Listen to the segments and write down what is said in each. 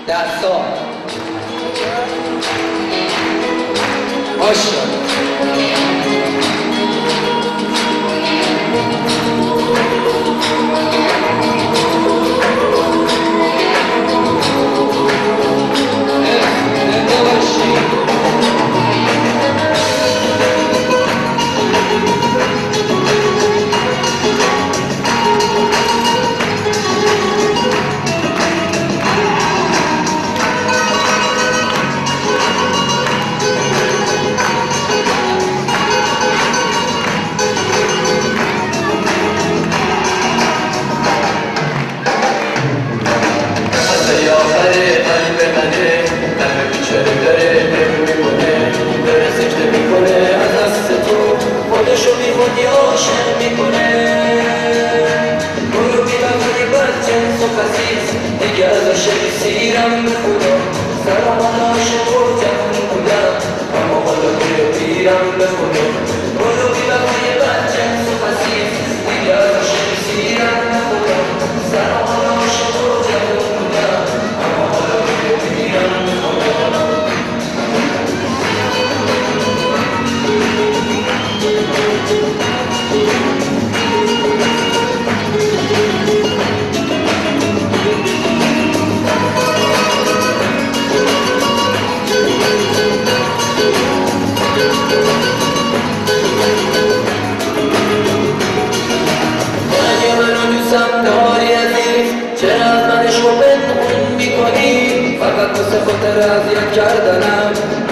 دستا ماشاءالله.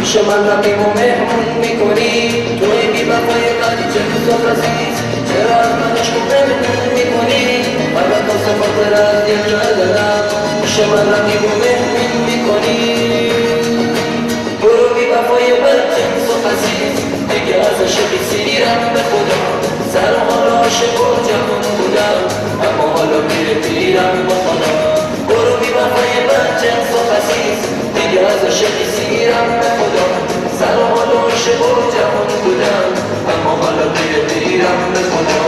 پیش من رقیب و مهمون میکنی توی بی وفای قلیچه دوست عزیز چرا از من عشق و مهمون میکنی فقط واسه خاطر اذیت کردنم پیش من رقیب و مهمون میکنی برو بی وفای بدجنس و عزیز دیگه از عشق سیرم به خدا سر و حال عاشق و جوان بودم اما حالا میره پیرم با خدا برو بی وفای بدجنس و عزیز دیگه از عشق سیرم به خدا سر و حال عاشق و جوان بودم اما حالا میره پیرم به خدا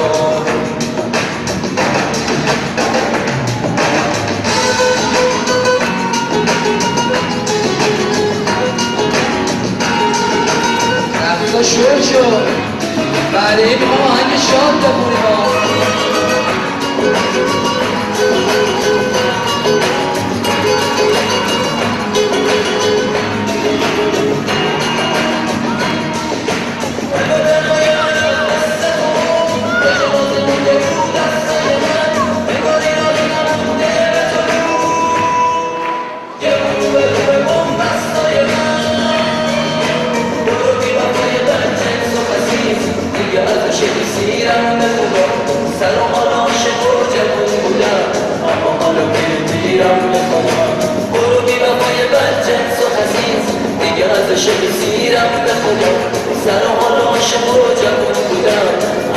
رفتا شور شد بعد این ما آهنگ شاد بخونیم سیرم به خدا سر و حال عاشق و جوان بودم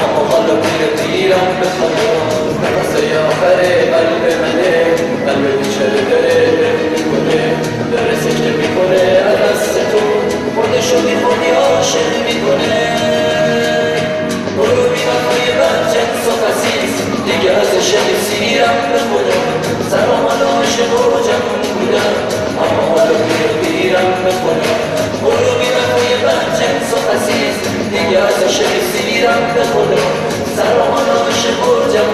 اما حالا میره پیرم به خدا واسه آخر قلب منه قلب بیچاره داره میکنه داره سکته میکنه از دست تو خودشو بی خودی عاشق میکنه برو بی وفای بدجنس و خسیس دیگه از عشق سیرم به خدا سر و حال عاشق و جوان بودم اما حالا میره پیرم به خدا برو بی وفای بدجنس و خسیس دیگه از عشق سیرم به خدا سر و حال عاشق و جوان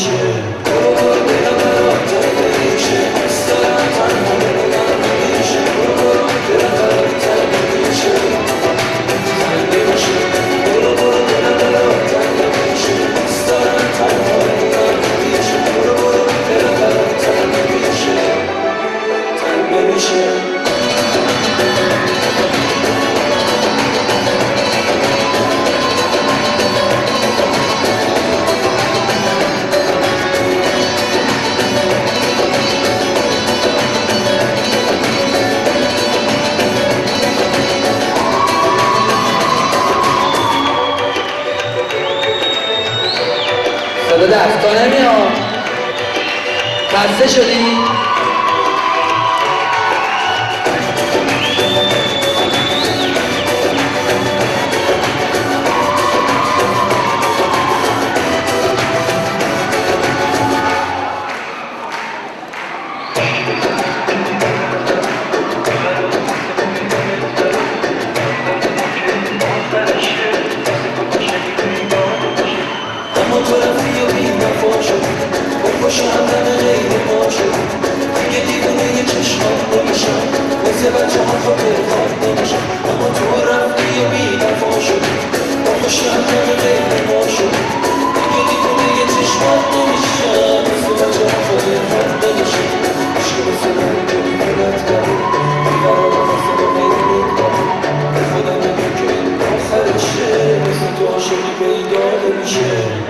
نمیشه برو دلم برات تنگ نمیشه دوست دارم تنها بمونم نمیشه برو دلم برات تنگ نمیشه تنگ نمیشه برو دلم برات تنگ نمیشه دوست دارم تنها بمونم نمیشه برو دلم برات تنگ نمیشه تنگ نمیشه صدا دستا نمیاد خسته شدی؟ تو رفتی و بی وفا شدی بکشم همه غیر ما شدی دیگه دیوونه یه چشمام نمیشم واسه بچه ها خاطر خواب نمیشم اما تو رفتی و بی وفا شدی بکشم همه غیر ما شدی دیگه دیوونه یه چشمام نمیشم واسه بچه ها خاطر خواب نمیشم عشق واسه من داری فلت کردی بیقرار واسه با غیر میداری به خودم بگیم که این آخرشه مثل تو عاشقی پیدا نمیشه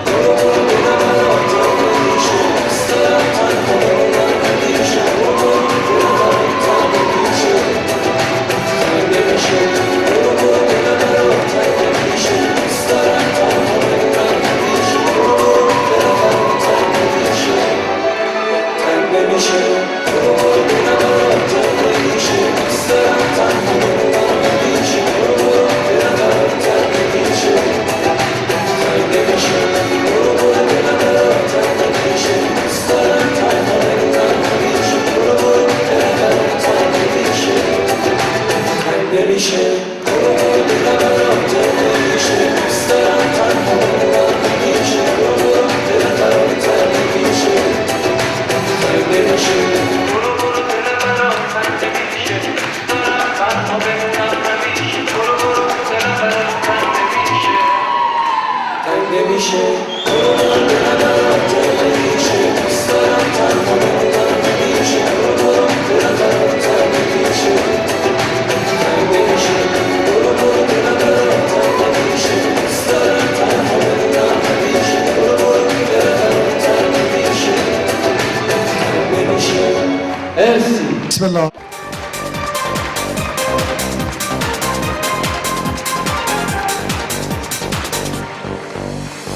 بسم الله.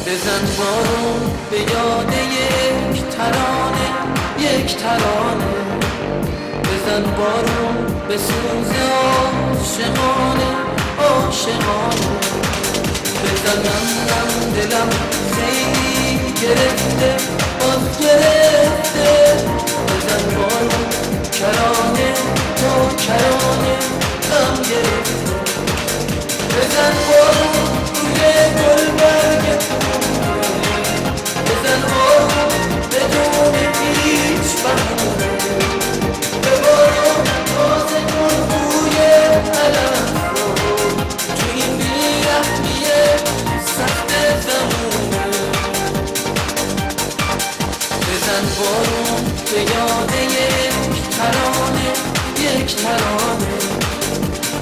بزن بارون به یاد یک ترانه یک ترانه بزن بارون به سوز عاشقانه عاشقانه بزنم دلم خیلی گرفته باز گرفته بزن بارون کرانه تا کرانه غم گرفته بزن بارون روی گلبرگ بزن بارون بدون هیچ بهونه به بارون تازه کن روی علم رو تو این بیرحمی سخت زمونه بزن بارون به یاد یک ترانه یک ترانه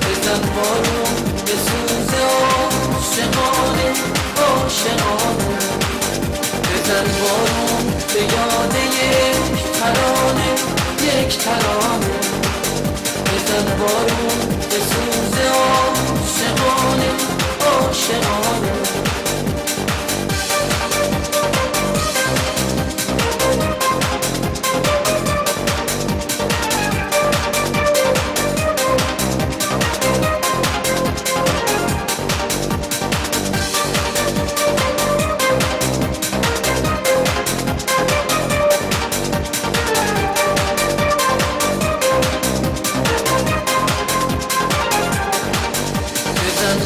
بزن بارون به سوز عاشقانه عاشقانه بزن بارون به یاد یک ترانه یک ترانه بزن بارون به سوز عاشقانه عاشقانه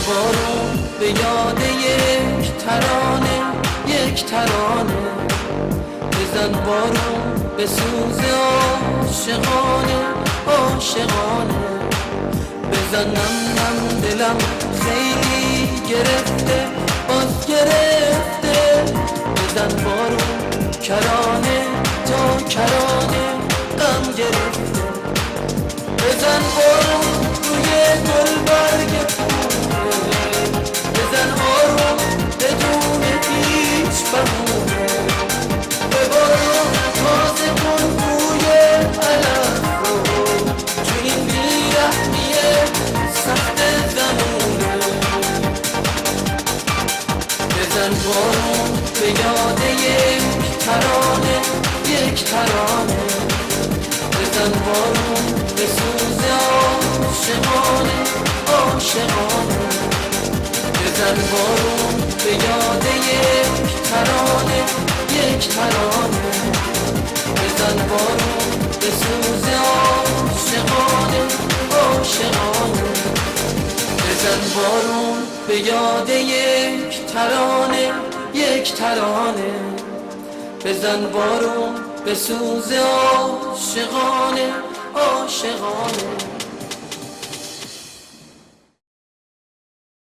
بارون به یاد بزن بارون به سوز عاشقانه عاشقانه بزن نم نم دلم خیلی گرفته باز گرفته بزن بارون کرانه تا کرانه غم گرفته بزن بارون روی گل برگ پونه بزن آروم بدون هیچ بهونه به بارون تازه کن بوی علف رو تو این بیرحمی سخت زمونه بزن بارون به یاد یک ترانه یک ترانه بزن بارون به سوز عاشقانه عاشقانه بزن بارون به یاد یک ترانه یک ترانه بزن بارون به سوز عاشقانه عاشقانه بزن بارون به یاد یک ترانه یک ترانه بزن بارون به سوز عاشقانه عاشقانه